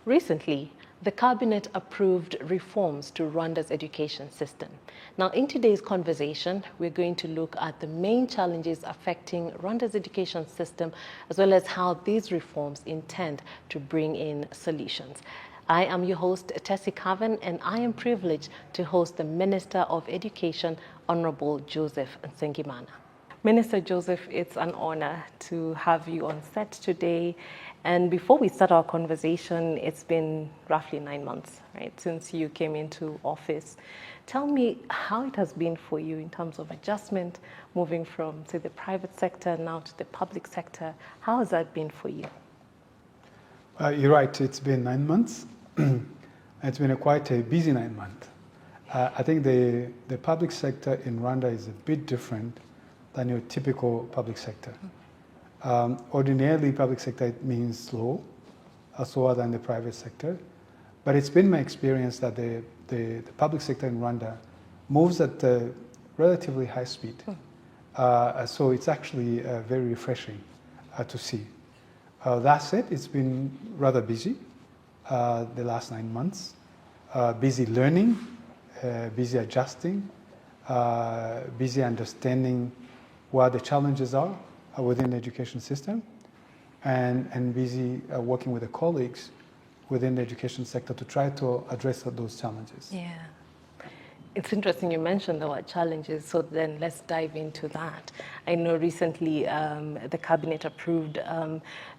Recently, the Cabinet approved reforms to Rwanda's education system. Now, in today's conversation, we're going to look at the main challenges affecting Rwanda's education system, as well as how these reforms intend to bring in solutions. I am your host, Tessie Cavan, and I am privileged to host the Minister of Education, Honorable Joseph Nsengimana. Minister Joseph, it's an honor to have you on set today. And before we start our conversation, it's been roughly 9 months, right, since you came into office. Tell me how it has been for you in terms of adjustment, moving from, say, the private sector now to the public sector. How has that been for you? You're right, it's been 9 months. It's been quite a busy 9 months. I think the public sector in Rwanda is a bit different than your typical public sector. Ordinarily, public sector means slow, slower than the private sector. But it's been my experience that the public sector in Rwanda moves at a relatively high speed. So it's actually very refreshing to see. That said, it's been rather busy the last 9 months. Busy learning, busy adjusting, busy understanding what the challenges are within the education system, and busy working with the colleagues within the education sector to try to address those challenges. Yeah. It's interesting you mentioned the word challenges, so then let's dive into that. I know recently the Cabinet approved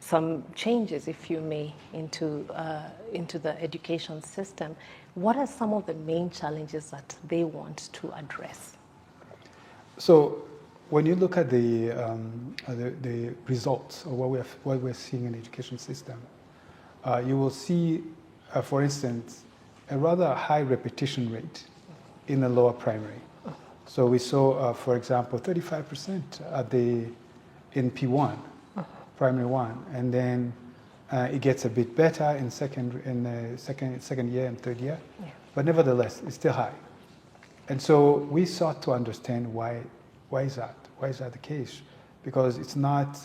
some changes, if you may, into the education system. What are some of the main challenges that they want to address? So when you look at the results of what we're seeing in the education system, you will see, for instance, a rather high repetition rate in the lower primary. So we saw, for example, 35% in P1, primary one, and then it gets a bit better in second year and third year, but nevertheless, it's still high. And so we sought to understand why is that? Why is that the case? Because it's not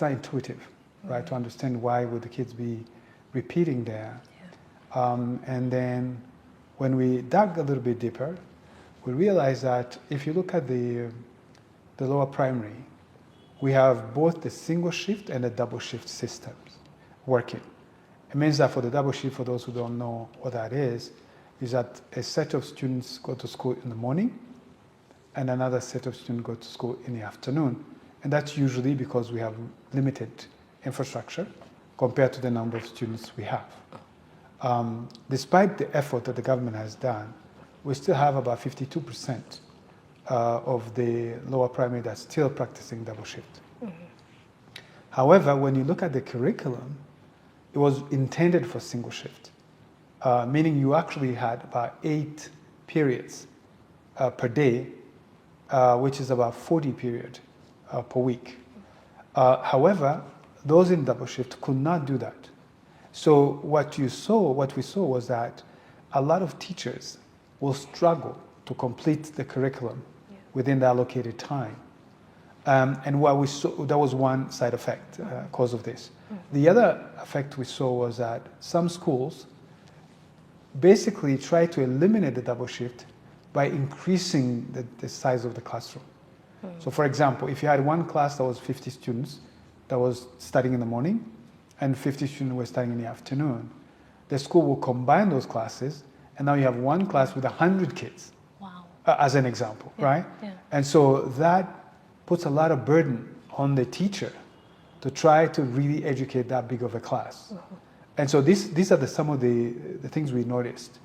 intuitive, right? To understand why would the kids be repeating there. And then when we dug a little bit deeper, we realized that if you look at the lower primary, we have both the single shift and the double shift systems working. It means that for the double shift, for those who don't know what that is that a set of students go to school in the morning and another set of students go to school in the afternoon. And that's usually because we have limited infrastructure compared to the number of students we have. Despite the effort that the government has done, we still have about 52% of the lower primary that's still practicing double shift. However, when you look at the curriculum, it was intended for single shift, meaning you actually had about 8 periods per day, which is about 40 periods per week. However, those in double shift could not do that. So what we saw was that a lot of teachers will struggle to complete the curriculum within the allocated time. And what we saw, that was one side effect cause of this. The other effect we saw was that some schools basically try to eliminate the double shift by increasing the size of the classroom. So for example, if you had one class that was 50 students that was studying in the morning and 50 students were studying in the afternoon, the school will combine those classes and now you have one class with 100 kids. Wow. As an example, right? Yeah. And so that puts a lot of burden on the teacher to try to really educate that big of a class. And so these are some of the things we noticed.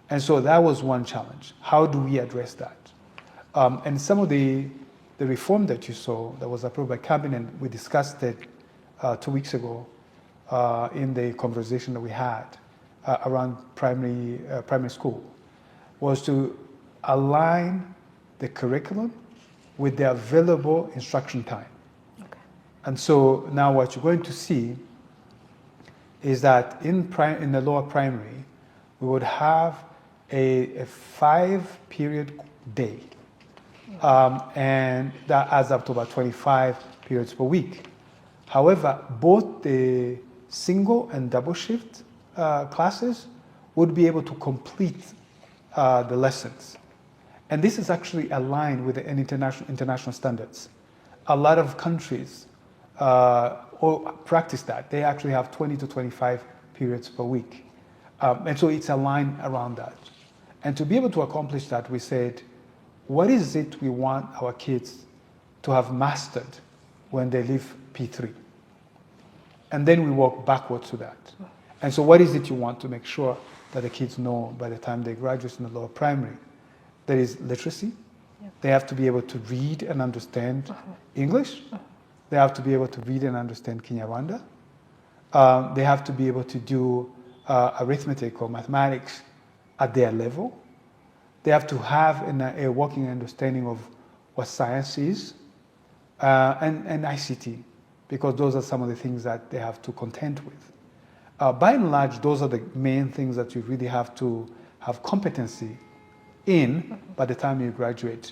And so that was one challenge. How do we address that? And some of the reform that you saw that was approved by Cabinet, we discussed it 2 weeks ago in the conversation that we had around primary school, was to align the curriculum with the available instruction time. Okay. And so now what you're going to see is that in the lower primary, we would have a 5-period day. And that adds up to about 25 periods per week. However, both the single and double shift classes would be able to complete the lessons. And this is actually aligned with the international standards. A lot of countries practice that. They actually have 20 to 25 periods per week. And so it's aligned around that. And to be able to accomplish that, we said, what is it we want our kids to have mastered when they leave P3? And then we work backwards to that. And so what is it you want to make sure that the kids know by the time they graduate in the lower primary? There is literacy. Yeah. They have to be able to read and understand English. They have to be able to read and understand Kinyarwanda. They have to be able to do arithmetic or mathematics at their level. They have to have a working understanding of what science is and ICT, because those are some of the things that they have to contend with. By and large, those are the main things that you really have to have competency in by the time you graduate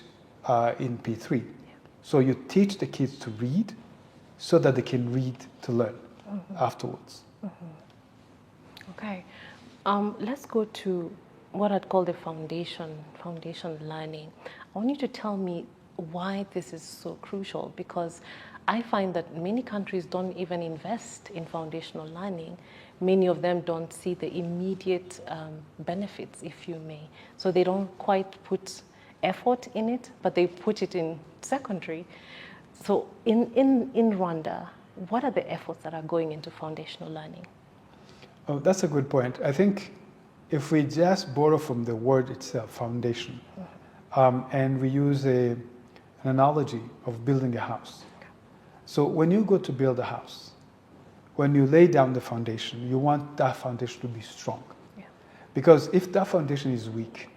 in P3. So you teach the kids to read so that they can read to learn afterwards. Okay. Let's go to what I'd call the foundation learning. I want you to tell me why this is so crucial, because I find that many countries don't even invest in foundational learning. Many of them don't see the immediate benefits, if you may. So they don't quite put effort in it, but they put it in secondary. So in Rwanda, what are the efforts that are going into foundational learning? Oh, that's a good point. I think if we just borrow from the word itself, foundation, and we use an analogy of building a house. So when you go to build a house, when you lay down the foundation, you want that foundation to be strong. Yeah. Because if that foundation is weak,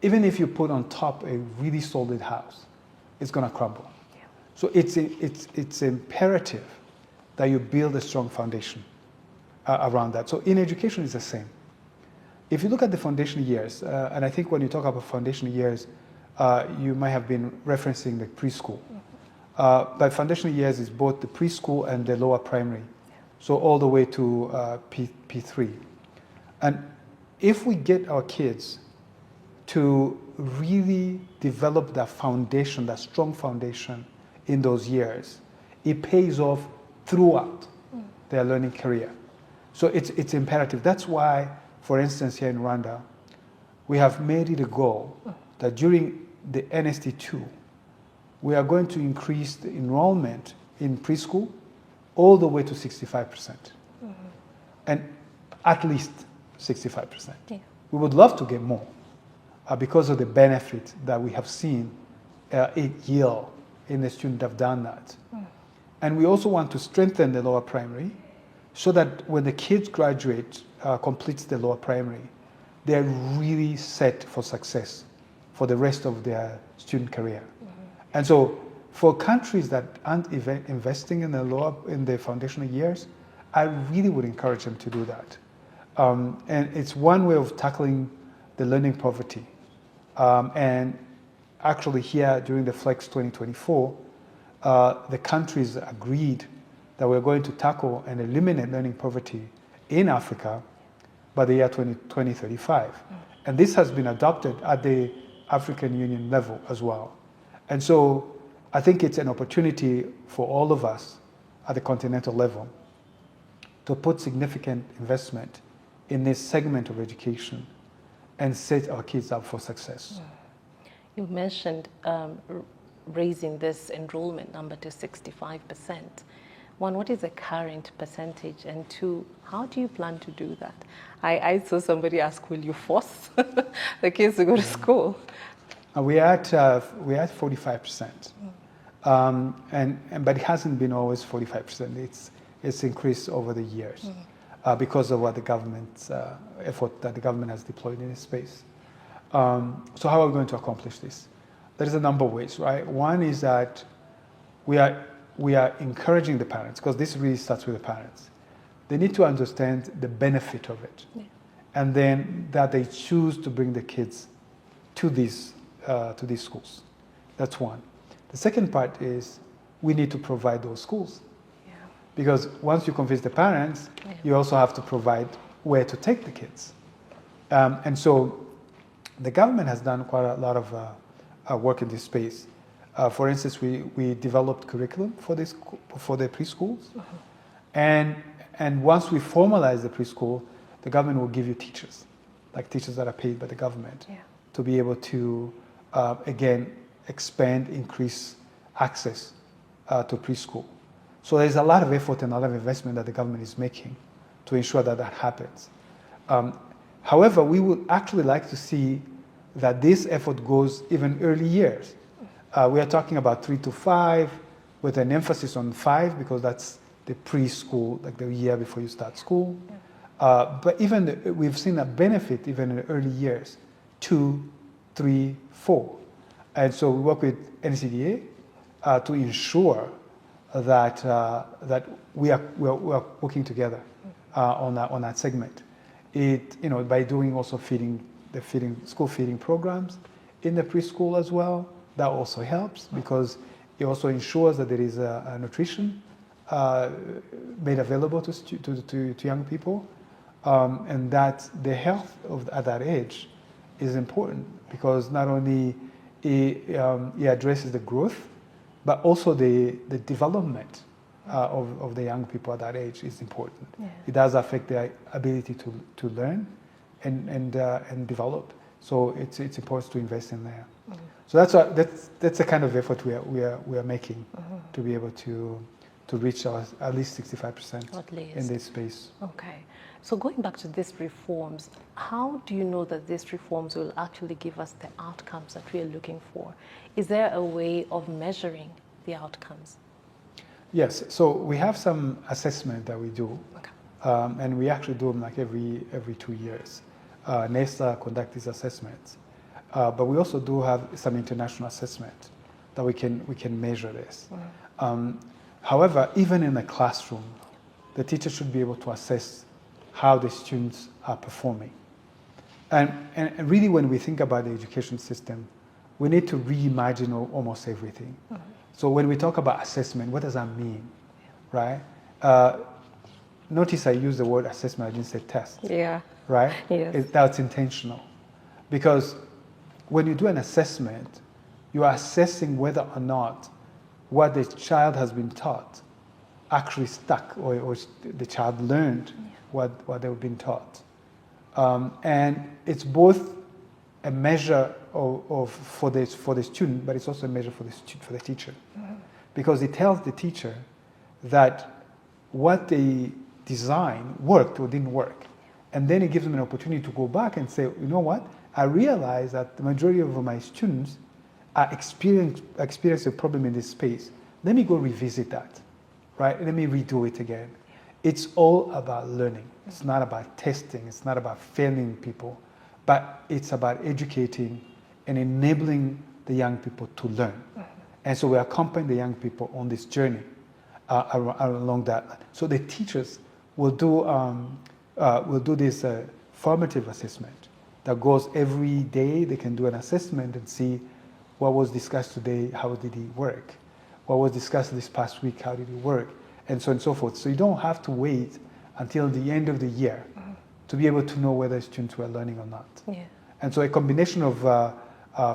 even if you put on top a really solid house, it's going to crumble. Yeah. So it's imperative that you build a strong foundation around that. So in education, it's the same. If you look at the foundation years, and I think when you talk about foundation years, you might have been referencing the preschool. But foundational years is both the preschool and the lower primary, so all the way to P3. And if we get our kids to really develop that foundation, that strong foundation in those years, it pays off throughout their learning career. So it's imperative. That's why, for instance, here in Rwanda, we have made it a goal that during the NST2, we are going to increase the enrollment in preschool all the way to 65%. And at least 65%. Yeah. We would love to get more because of the benefit that we have seen it yield in the students that have done that. And we also want to strengthen the lower primary so that when the kids graduate, completes the lower primary, they're really set for success for the rest of their student career. And so for countries that aren't investing in the foundational years, I really would encourage them to do that. And it's one way of tackling the learning poverty. And actually here during the Flex 2024, the countries agreed that we're going to tackle and eliminate learning poverty in Africa by the year 2035. And this has been adopted at the African Union level as well. And so I think it's an opportunity for all of us at the continental level to put significant investment in this segment of education and set our kids up for success. You mentioned raising this enrollment number to 65%. One, what is the current percentage? And two, how do you plan to do that? I saw somebody ask, will you force the kids to go to school? We are at 45%, but it hasn't been always 45%. It's increased over the years because of what the government's effort that the government has deployed in this space. So how are we going to accomplish this? There's a number of ways, right? One is that we are encouraging the parents, because this really starts with the parents. They need to understand the benefit of it, and then that they choose to bring the kids to these schools. That's one. The second part is we need to provide those schools. Yeah. Because once you convince the parents, you also have to provide where to take the kids. And so the government has done quite a lot of work in this space. For instance, we developed curriculum for the preschools. And once we formalize the preschool, the government will give you teachers, like teachers that are paid by the government, to be able to, again, expand, increase access to preschool. So there's a lot of effort and a lot of investment that the government is making to ensure that that happens. However, we would actually like to see that this effort goes even early years. We are talking about 3 to 5 with an emphasis on 5 because that's the preschool, like the year before you start school. But even we've seen a benefit even in the early years, 2, 3, 4. And so we work with NCDA to ensure that we are working together on that segment. By doing also school feeding programs in the preschool as well. That also helps because it also ensures that there is a nutrition made available to young people, and that the health at that age is important because not only it addresses the growth, but also the development of the young people at that age is important. Yeah. It does affect their ability to learn and develop. So it's important to invest in there. Mm-hmm. So that's the kind of effort we are making to be able to reach at least 65% in this space. Okay. So going back to these reforms, how do you know that these reforms will actually give us the outcomes that we are looking for? Is there a way of measuring the outcomes? Yes. So we have some assessment that we do, and we actually do them like every 2 years. NESA conduct these assessments, but we also do have some international assessment that we can measure this. However, even in the classroom, the teacher should be able to assess how the students are performing. And really, when we think about the education system, we need to reimagine almost everything. So when we talk about assessment, what does that mean, right? Notice I use the word assessment, I didn't say test. Yeah. Right? Yes. That's intentional. Because when you do an assessment, you are assessing whether or not what the child has been taught actually stuck or the child learned what they were being taught. And it's both a measure for the student, but it's also a measure for the teacher. Because it tells the teacher that what they designed worked or didn't work. And then it gives them an opportunity to go back and say, you know what, I realize that the majority of my students are experiencing a problem in this space. Let me go revisit that, right? Let me redo it again. It's all about learning. It's not about testing. It's not about failing people, but it's about educating and enabling the young people to learn. And so we accompany the young people on this journey along that. So the teachers will do this formative assessment that goes every day. They can do an assessment and see what was discussed today, how did it work? What was discussed this past week, how did it work? And so on and so forth. So you don't have to wait until the end of the year to be able to know whether students were learning or not. Yeah. And so a combination of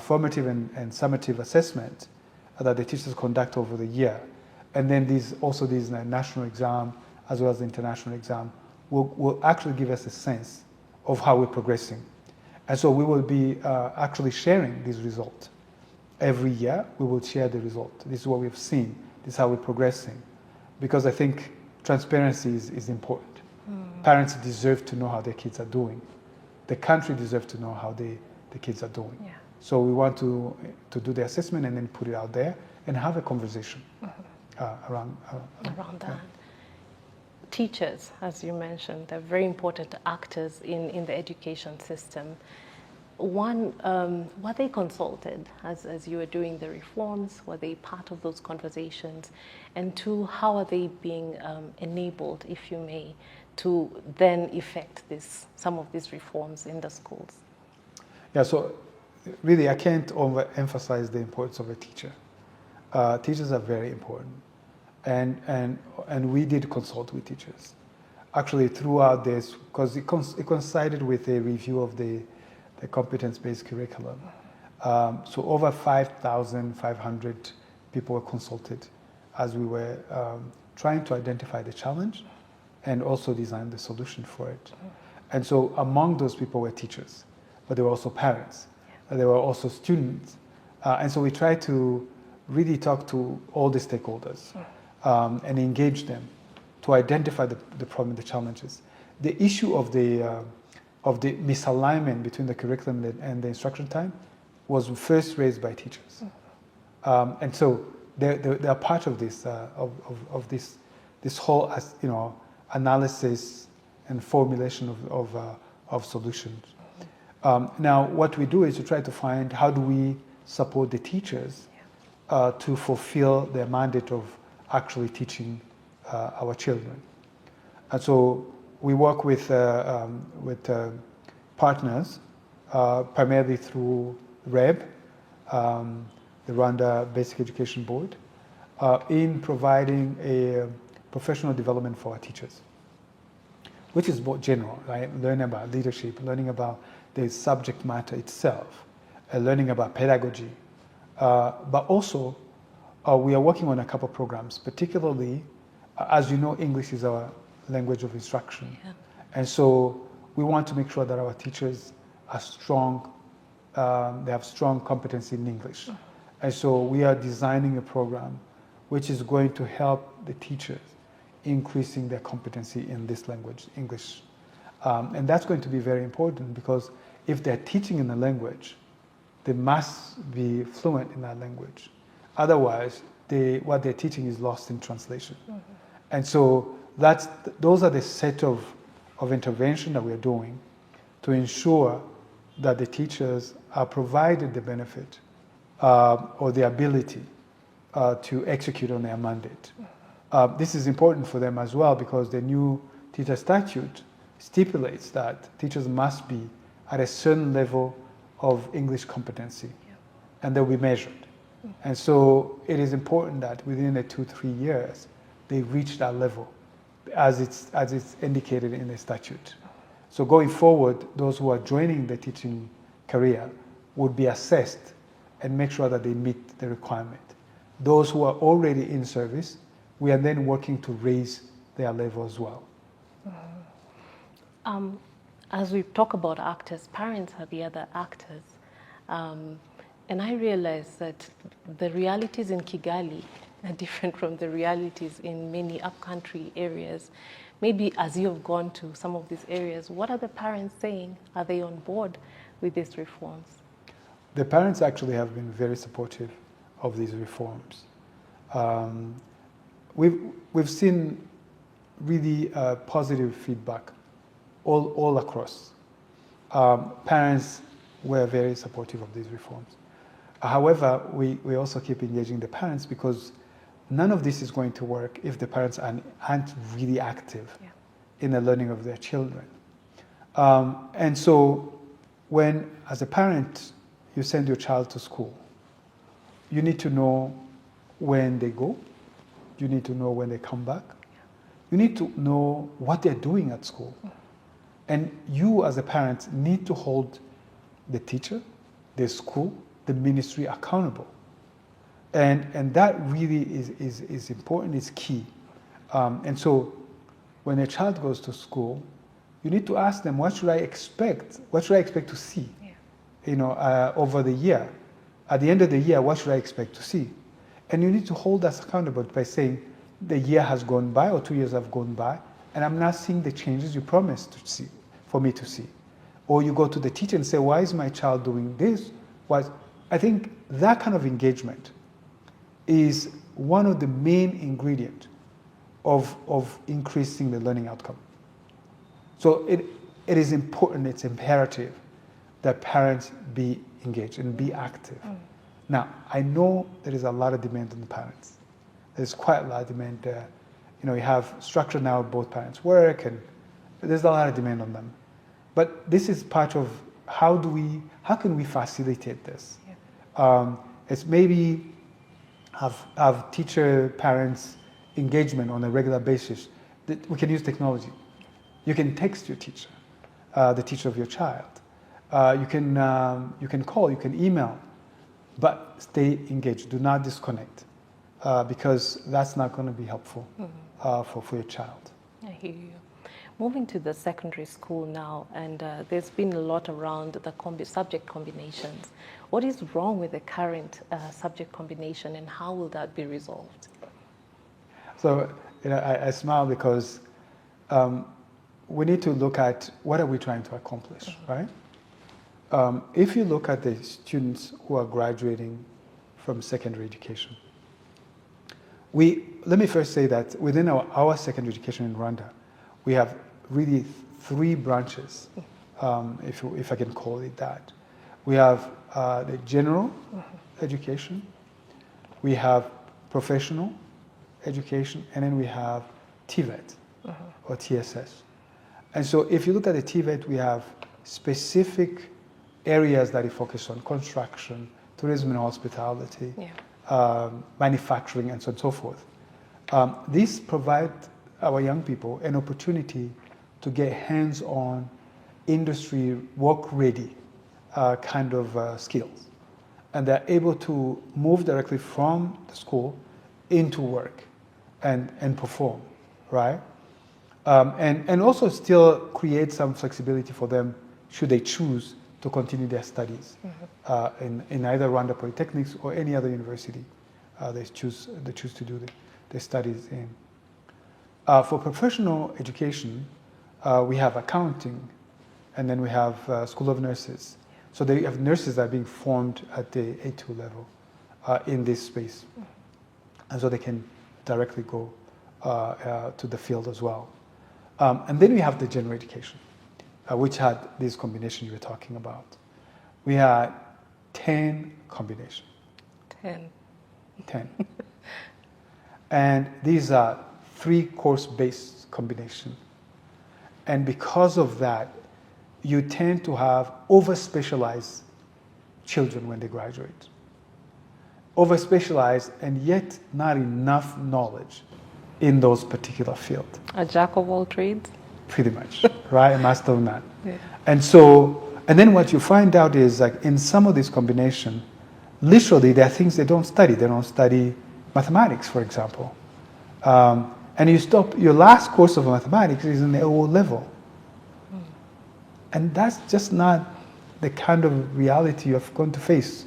formative and summative assessment that the teachers conduct over the year, and then these national exam as well as the international exam will actually give us a sense of how we're progressing. And so we will be actually sharing these results. Every year we will share the result. This is what we've seen. This is how we're progressing. Because I think transparency is important. Parents deserve to know how their kids are doing. The country deserves to know how the kids are doing. Yeah. So we want to do the assessment and then put it out there and have a conversation around that. Teachers, as you mentioned, they're very important actors in the education system. One, were they consulted as you were doing the reforms? Were they part of those conversations? And two, how are they being enabled, if you may, to then effect some of these reforms in the schools? Yeah, so really I can't overemphasize the importance of a teacher. Teachers are very important. And we did consult with teachers. actually throughout this, because it coincided with a review of the competence-based curriculum. So over 5,500 people were consulted as we were trying to identify the challenge and also design the solution for it. And so among those people were teachers, but there were also parents, there were also students. And so we tried to really talk to all the stakeholders and engage them to identify the problem, the challenges. The issue of the misalignment between the curriculum and the instruction time was first raised by teachers. And so they are part of this, of this whole, analysis and formulation of solutions. Now, what we do is to try to find how do we support the teachers to fulfill their mandate of actually teaching our children. And so we work with partners, primarily through REB, the Rwanda Basic Education Board, in providing a professional development for our teachers, which is more general, right? Learning about leadership, learning about the subject matter itself, learning about pedagogy. But also, we are working on a couple programs, particularly, as you know, English is our language of instruction. Yeah. And so we want to make sure that our teachers are strong, they have strong competency in English. And so we are designing a program which is going to help the teachers increasing their competency in this language, English. And that's going to be very important because if they're teaching in a language, they must be fluent in that language. Otherwise, what they're teaching is lost in translation. Mm-hmm. And so those are the set of intervention that we're doing to ensure that the teachers are provided the benefit or the ability to execute on their mandate. This is important for them as well because the new teacher statute stipulates that teachers must be at a certain level of English competency, and they'll be measured. And so it is important that within the 2-3 years, they reach that level as it's indicated in the statute. So going forward, those who are joining the teaching career would be assessed and make sure that they meet the requirement. Those who are already in service, we are then working to raise their level as well. As we talk about actors, parents are the other actors. And I realize that the realities in Kigali are different from the realities in many upcountry areas. Maybe as you have gone to some of these areas, what are the parents saying? Are they on board with these reforms? The parents actually have been very supportive of these reforms. We've seen really positive feedback all across. Parents were very supportive of these reforms. However, we also keep engaging the parents because none of this is going to work if the parents aren't really active in the learning of their children. And so when, as a parent, you send your child to school, you need to know when they go, you need to know when they come back, you need to know what they're doing at school. And you, as a parent, need to hold the teacher, the school, the ministry accountable. And that really is important, is key. And so when a child goes to school, you need to ask them, what should I expect? What should I expect to see? Over the year. At the end of the year, what should I expect to see? And you need to hold us accountable by saying, the year has gone by or 2 years have gone by, and I'm not seeing the changes you promised to see, for me to see. Or you go to the teacher and say, why is my child doing this? I think that kind of engagement is one of the main ingredients of increasing the learning outcome. So it is important, it's imperative that parents be engaged and be active. Now, I know there is a lot of demand on the parents. There's quite a lot of demand. You have structure now, both parents work, and there's a lot of demand on them. But this is part of how can we facilitate this? It's maybe have teacher-parents engagement on a regular basis. We can use technology. You can text your teacher, the teacher of your child. You can call, you can email, but stay engaged. Do not disconnect, because that's not going to be helpful for your child. I hear you. Moving to the secondary school now, and there's been a lot around the subject combinations. What is wrong with the current subject combination, and how will that be resolved? So, I smile because we need to look at what are we trying to accomplish, right? If you look at the students who are graduating from secondary education, let me first say that within our secondary education in Rwanda, we have really 3 branches, if I can call it that. We have the general education, we have professional education, and then we have TVET or TSS. And so if you look at the TVET, we have specific areas that we focus on: construction, tourism and hospitality, manufacturing, and so on and so forth. These provide our young people an opportunity to get hands-on, industry, work-ready kind of skills. And they're able to move directly from the school into work and perform, right? And also still create some flexibility for them should they choose to continue their studies in either Rwanda Polytechnics or any other university they choose to do their studies in. For professional education, we have accounting, and then we have School of Nurses. So they have nurses that are being formed at the A2 level in this space. And so they can directly go to the field as well. And then we have the general education, which had this combination you were talking about. We had 10 combinations. 10. And these are 3 course-based combinations. And because of that, you tend to have over-specialized children when they graduate. Over-specialized and yet not enough knowledge in those particular fields. A jack of all trades? Pretty much, right? A master of none. Yeah. And then what you find out is, like, in some of these combinations, literally there are things they don't study. They don't study mathematics, for example. And you stop, your last course of mathematics is in the O level. And that's just not the kind of reality you're going to face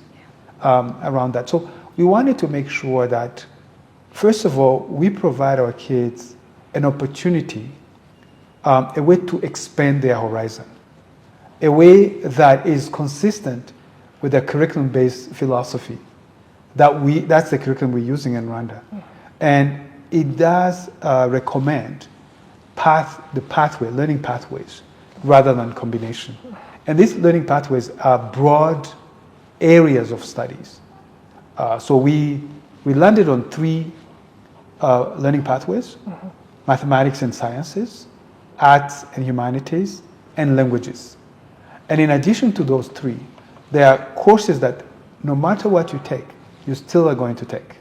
around that. So we wanted to make sure that, first of all, we provide our kids an opportunity, a way to expand their horizon, a way that is consistent with the curriculum-based philosophy that's the curriculum we're using in Rwanda. And it does recommend learning pathways rather than combination. And these learning pathways are broad areas of studies. So we landed on 3 learning pathways: mathematics and sciences, arts and humanities, and languages. And in addition to those 3, there are courses that no matter what you take, you still are going to take.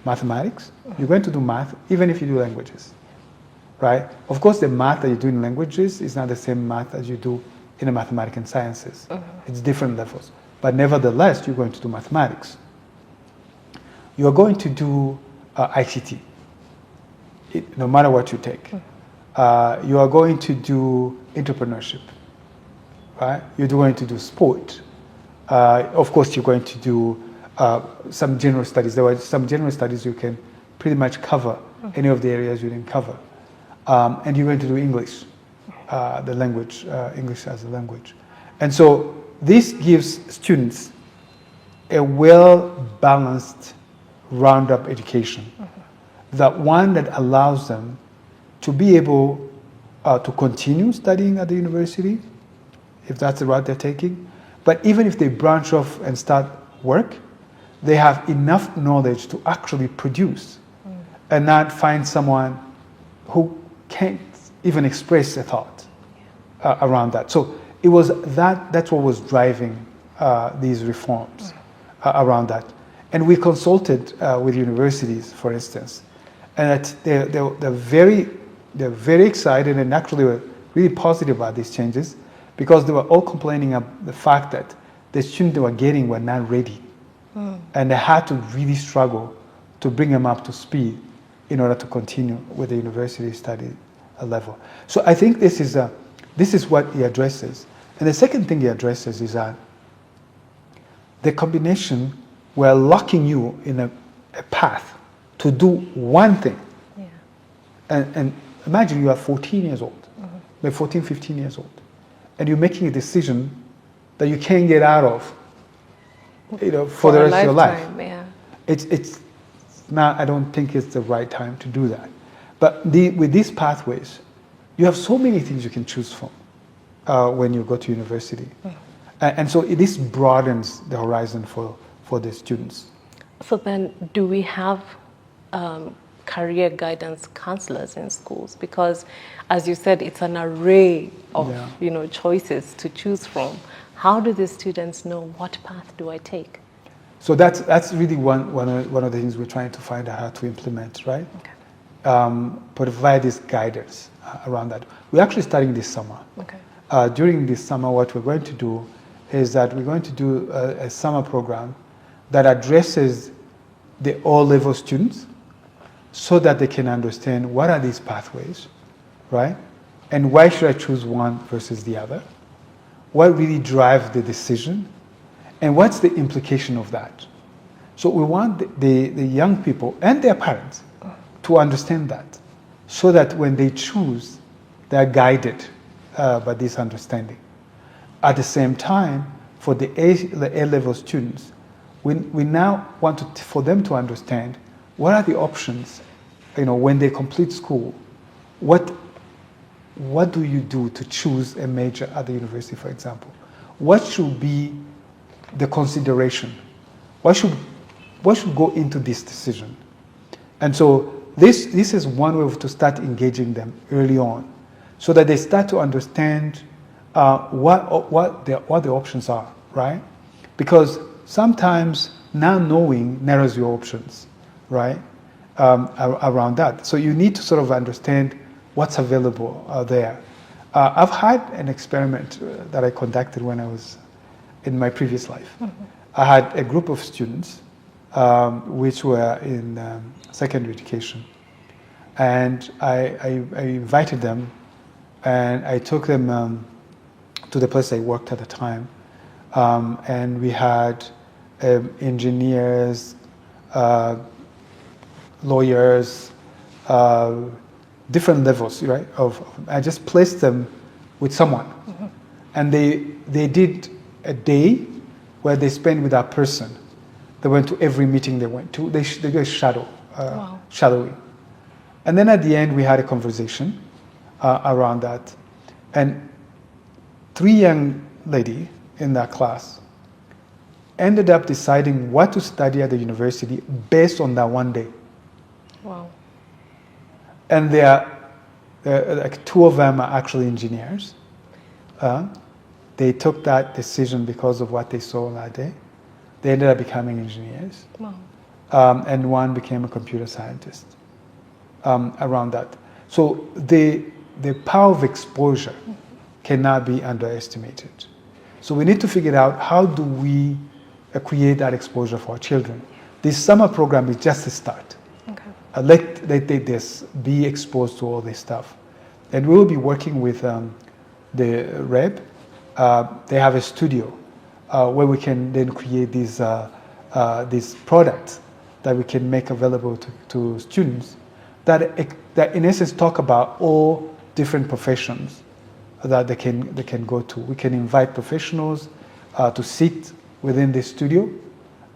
Mathematics, you're going to do math even if you do languages, right? Of course, the math that you do in languages is not the same math as you do in the mathematics and sciences. It's different levels. But nevertheless, you're going to do mathematics. You're going to do ICT, no matter what you take. You are going to do entrepreneurship, right? You're going to do sport. Of course, you're going to do some general studies. There were some general studies you can pretty much cover any of the areas you didn't cover. And you're going to do English, the language, English as a language. And so this gives students a well-balanced, round-up education, that allows them to be able to continue studying at the university, if that's the route they're taking. But even if they branch off and start work, they have enough knowledge to actually produce and not find someone who can't even express a thought around that. So it was that's what was driving these reforms around that. And we consulted with universities, for instance, and they're very excited, and actually we're really positive about these changes because they were all complaining of the fact that the students they were getting were not ready. And they had to really struggle to bring them up to speed in order to continue with the university study level. So I think this is what he addresses. And the second thing he addresses is that the combination, we're locking you in a path to do one thing. Yeah. And imagine you are 14 years old, maybe 14, 15 years old, and you're making a decision that you can't get out of, for the rest of your life. Yeah. It's now, I don't think it's the right time to do that. But with these pathways, you have so many things you can choose from when you go to university. And so this broadens the horizon for the students. So then, do we have career guidance counselors in schools? Because, as you said, it's an array of choices to choose from. How do the students know what path do I take? So that's really one of the things we're trying to find out how to implement, right? Okay. Provide this guidance around that. We're actually starting this summer. Okay. During this summer, what we're going to do is that we're going to do a summer program that addresses the all-level students so that they can understand what are these pathways, right? And why should I choose one versus the other? What really drives the decision? And what's the implication of that? So we want the young people and their parents to understand that so that when they choose, they're guided by this understanding. At the same time, for the A-level students, we now want for them to understand what are the options, when they complete school, what do you do to choose a major at the university, for example? What should be the consideration? What should go into this decision? And so this is one way to start engaging them early on, so that they start to understand what the options are, right? Because sometimes now knowing narrows your options, right? Around that. So you need to sort of understand what's available there. I've had an experiment that I conducted when I was in my previous life. I had a group of students which were in secondary education, and I invited them, and I took them to the place I worked at the time, and we had engineers, lawyers, different levels, right? I just placed them with someone, and they did a day where they spent with that person. They went to every meeting they went to. They did shadowing, and then at the end we had a conversation around that, and 3 young ladies in that class ended up deciding what to study at the university based on that one day. Wow. And like 2 of them are actually engineers. They took that decision because of what they saw that day. They ended up becoming engineers. Wow. And one became a computer scientist around that. So the power of exposure cannot be underestimated. So we need to figure out how do we create that exposure for our children. This summer program is just a start. Okay. Let this be exposed to all this stuff. And we will be working with the REB. They have a studio where we can then create these products that we can make available to students that in essence talk about all different professions that they can go to. We can invite professionals to sit within the studio,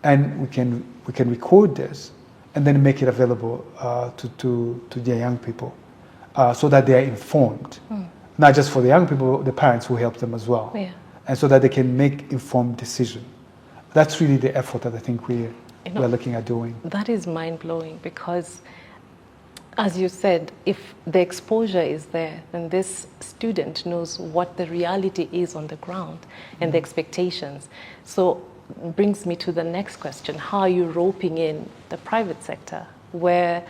and we can record this and then make it available to their young people, so that they are informed, not just for the young people, the parents who help them as well, and so that they can make informed decision. That's really the effort that I think we're looking at doing. That is mind-blowing, because as you said, if the exposure is there, then this student knows what the reality is on the ground and the expectations. So it brings me to the next question. How are you roping in the private sector, where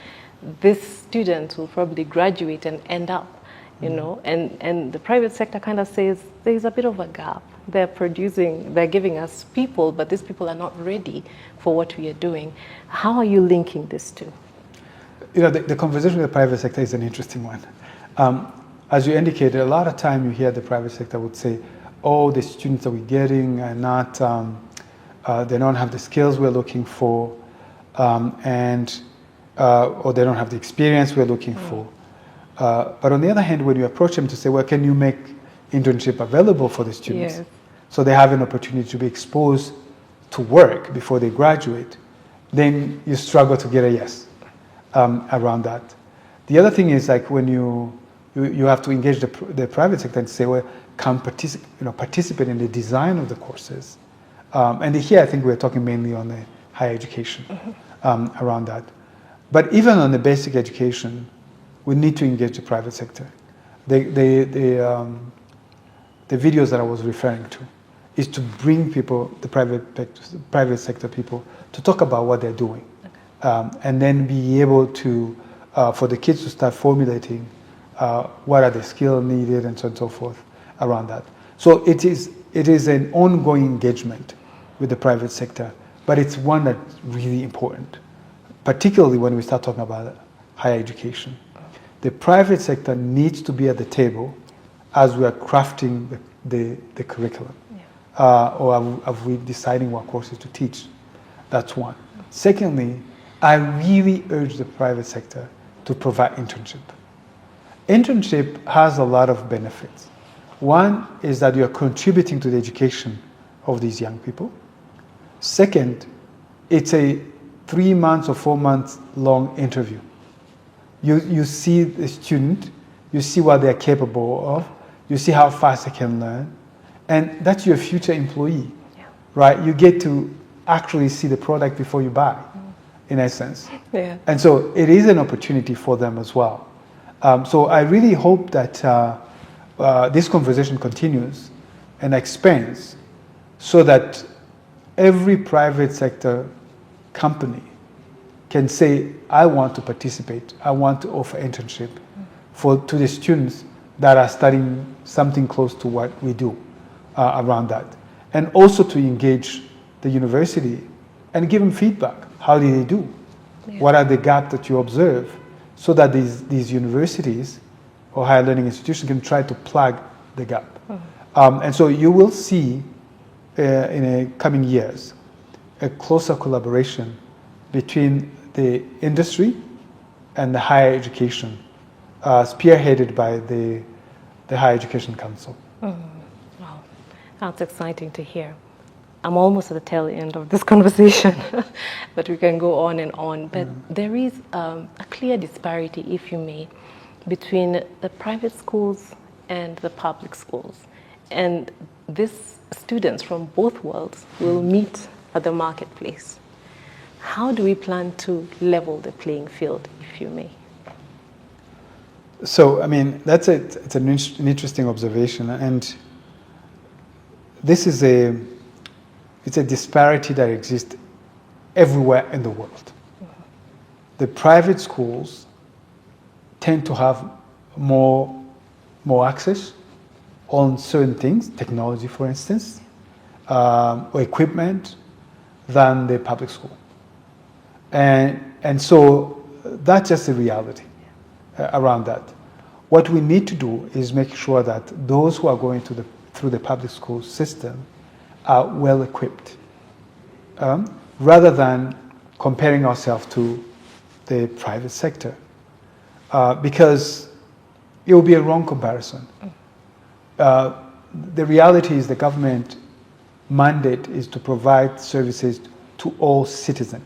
this student will probably graduate and end up you know, and the private sector kind of says there's a bit of a gap. They're giving us people, but these people are not ready for what we are doing. How are you linking this two? You know, the conversation with the private sector is an interesting one. As you indicated, a lot of time you hear the private sector would say, oh, the students that we're getting are not, they don't have the skills we're looking for, or they don't have the experience we're looking for. But on the other hand, when you approach them to say, well, can you make internship available for the students? Yes. So they have an opportunity to be exposed to work before they graduate, then you struggle to get a yes around that. The other thing is like when you have to engage the private sector and say, well, come participate in the design of the courses. And here I think we're talking mainly on the higher education around that. But even on the basic education, we need to engage the private sector. The videos that I was referring to is to bring people, the private sector people, to talk about what they're doing. Okay. And then be able to, for the kids to start formulating what are the skills needed and so on and so forth around that. So it is an ongoing engagement with the private sector, but it's one that's really important, particularly when we start talking about higher education. The private sector needs to be at the table as we are crafting the curriculum, or are we deciding what courses to teach. That's one. Secondly, I really urge the private sector to provide internship. Internship has a lot of benefits. One is that you are contributing to the education of these young people. Second, it's a 3 months or 4 months long interview. You see the student, you see what they're capable of, you see how fast they can learn, and that's your future employee, right? You get to actually see the product before you buy, in essence. Yeah. And so it is an opportunity for them as well. So I really hope that this conversation continues and expands so that every private sector company can say, I want to participate, I want to offer internship to the students that are studying something close to what we do around that. And also to engage the university and give them feedback. How did they do? Yeah. What are the gaps that you observe? So that these universities or higher learning institutions can try to plug the gap. And so you will see in the coming years a closer collaboration between the industry and the higher education, spearheaded by the Higher Education Council. Wow, that's exciting to hear. I'm almost at the tail end of this conversation, but we can go on and on. But there is a clear disparity, if you may, between the private schools and the public schools. And these students from both worlds will meet at the marketplace. How do we plan to level the playing field, if you may? So, I mean, it's an interesting observation, and this is it's a disparity that exists everywhere in the world. The private schools tend to have more access on certain things, technology, for instance, or equipment, than the public school. And so that's just the reality around that. What we need to do is make sure that those who are going through the public school system are well equipped, rather than comparing ourselves to the private sector, because it will be a wrong comparison. The reality is the government mandate is to provide services to all citizens,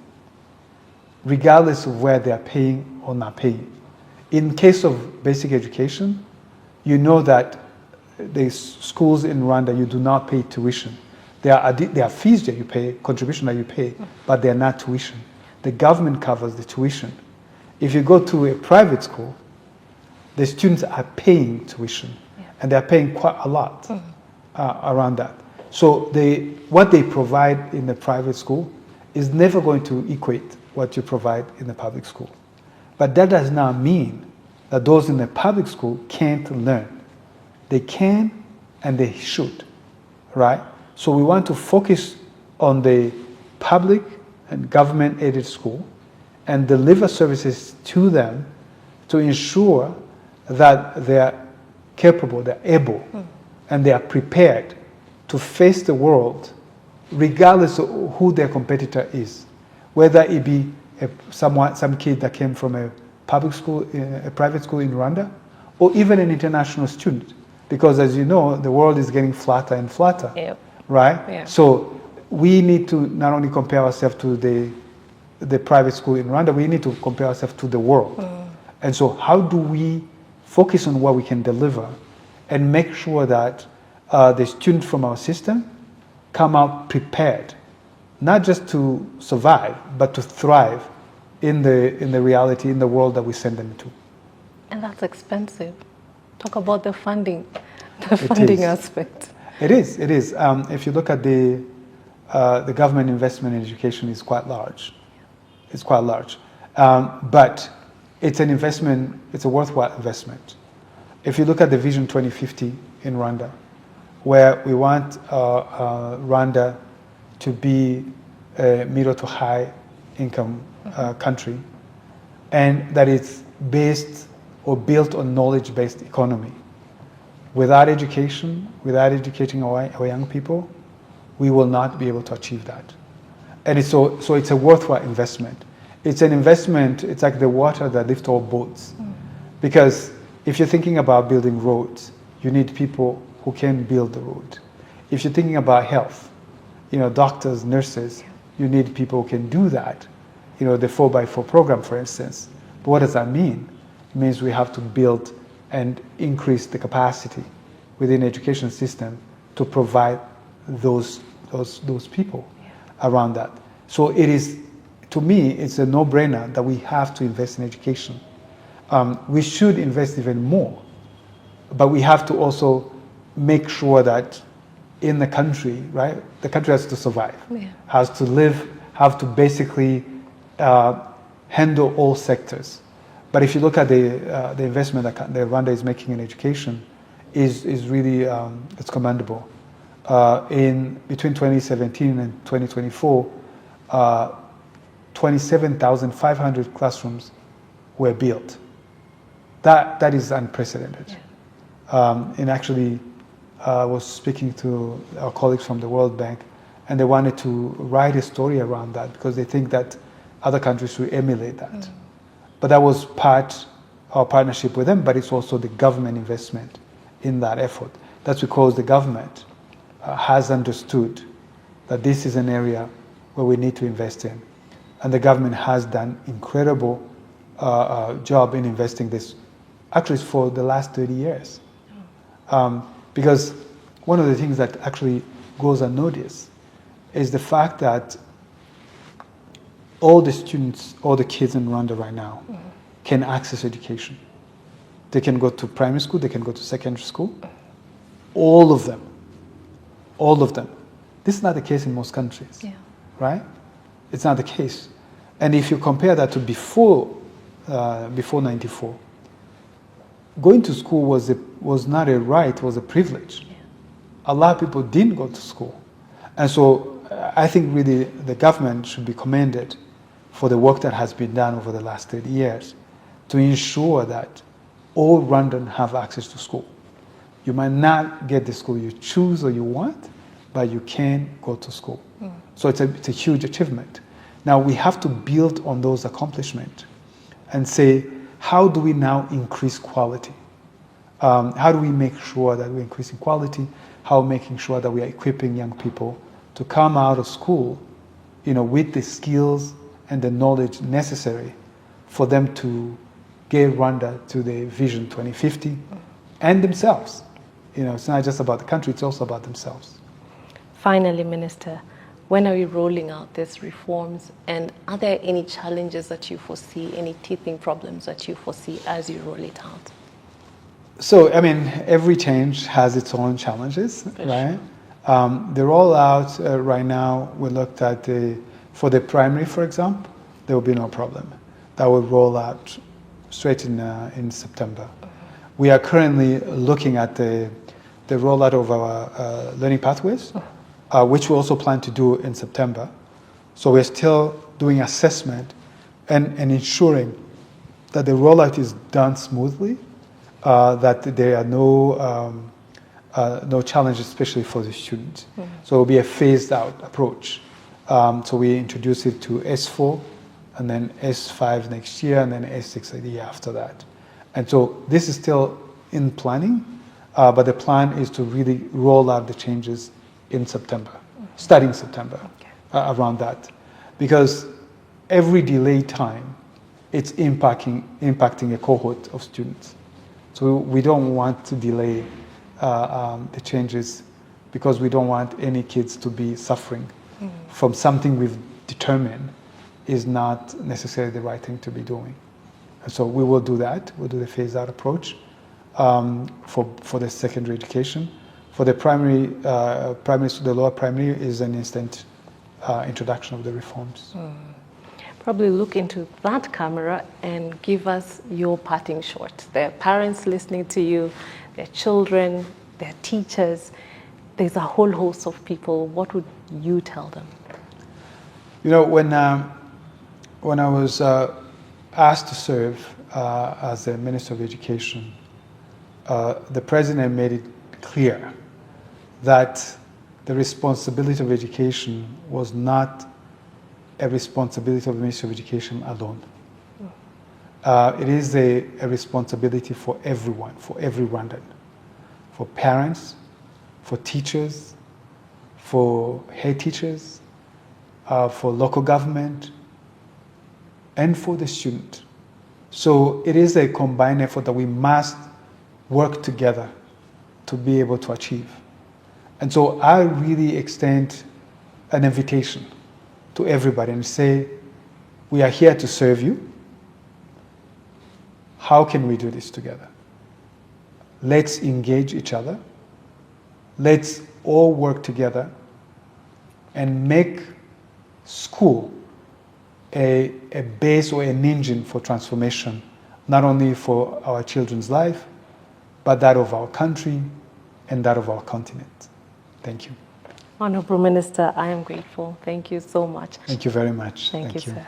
regardless of where they are paying or not paying. In case of basic education, you know that the schools in Rwanda, you do not pay tuition. There are fees that you pay, contribution that you pay, but they are not tuition. The government covers the tuition. If you go to a private school, the students are paying tuition, and they are paying quite a lot around that. So what they provide in the private school is never going to equate what you provide in the public school. But that does not mean that those in the public school can't learn. They can and they should, right? So we want to focus on the public and government-aided school and deliver services to them to ensure that they're capable, they're able, and they are prepared to face the world regardless of who their competitor is. Whether it be some kid that came from a public school, a private school in Rwanda, or even an international student. Because as you know, the world is getting flatter and flatter, right? Yeah. So we need to not only compare ourselves to the private school in Rwanda, we need to compare ourselves to the world. And so how do we focus on what we can deliver and make sure that the students from our system come out prepared, not just to survive, but to thrive in the reality, in the world that we send them to. And that's expensive. Talk about the funding aspect. It is. If you look at the government investment in education is quite large. It's quite large. But it's an investment, it's a worthwhile investment. If you look at the Vision 2050 in Rwanda, where we want Rwanda to be a middle to high income country, and that it's based or built on knowledge-based economy. Without education, without educating our young people, we will not be able to achieve that. And so it's a worthwhile investment. It's an investment, it's like the water that lifts all boats. Because if you're thinking about building roads, you need people who can build the road. If you're thinking about health, doctors, nurses, you need people who can do that. The 4x4 program, for instance. But what does that mean? It means we have to build and increase the capacity within the education system to provide those people around that. So it is, to me, it's a no-brainer that we have to invest in education. We should invest even more, but we have to also make sure that in the country, right, the country has to survive, has to live, have to basically handle all sectors. But if you look at the investment that Rwanda is making in education, is really it's commendable. Between 2017 and 2024, 27,500 classrooms were built. That is unprecedented. And actually, I was speaking to our colleagues from the World Bank, and they wanted to write a story around that because they think that other countries should emulate that. But that was our partnership with them, but it's also the government investment in that effort. That's because the government has understood that this is an area where we need to invest in. And the government has done incredible job in investing this, actually for the last 30 years. Because one of the things that actually goes unnoticed is the fact that all the students, all the kids in Rwanda right now can access education. They can go to primary school, they can go to secondary school. All of them. This is not the case in most countries, right? It's not the case. And if you compare that to before 94, going to school was not a right, was a privilege. A lot of people didn't go to school. And so I think really the government should be commended for the work that has been done over the last 30 years to ensure that all Rwandans have access to school. You might not get the school you choose or you want, but you can go to school. So it's a huge achievement. Now we have to build on those accomplishments and say, how do we now increase quality? How do we make sure that we're increasing quality? How making sure that we are equipping young people to come out of school, with the skills and the knowledge necessary for them to get Rwanda to the Vision 2050 and themselves. It's not just about the country, it's also about themselves. Finally, Minister, when are we rolling out these reforms, and are there any challenges that you foresee, any teething problems that you foresee as you roll it out? So, every change has its own challenges, right? The rollout right now, we looked at for the primary, for example, there will be no problem. That will roll out straight in September. We are currently looking at the rollout of our learning pathways, which we also plan to do in September. So we're still doing assessment and ensuring that the rollout is done smoothly, that there are no challenges, especially for the students. So it will be a phased out approach. So we introduce it to S4, and then S5 next year, and then S6 the year after that. And so this is still in planning, but the plan is to really roll out the changes in September, starting September, around that. Because every delayed time, it's impacting a cohort of students. So we don't want to delay the changes because we don't want any kids to be suffering from something we've determined is not necessarily the right thing to be doing. And so we will do that. We'll do the phase-out approach for the secondary education. For the primary, the lower primary is an instant introduction of the reforms. Probably look into that camera and give us your parting shot. There are parents listening to you, there are children, there are teachers. There's a whole host of people. What would you tell them? You know, when I was asked to serve as the Minister of Education, the President made it clear that the responsibility of education was not a responsibility of the Ministry of Education alone. It is a responsibility for everyone, for every Rwandan, for parents, for teachers, for head teachers, for local government, and for the student. So it is a combined effort that we must work together to be able to achieve. And so I really extend an invitation to everybody and say, we are here to serve you. How can we do this together? Let's engage each other. Let's all work together and make school a base or an engine for transformation, not only for our children's life, but that of our country and that of our continent. Thank you. Honorable Minister, I am grateful. Thank you so much. Thank you very much. Thank you, sir.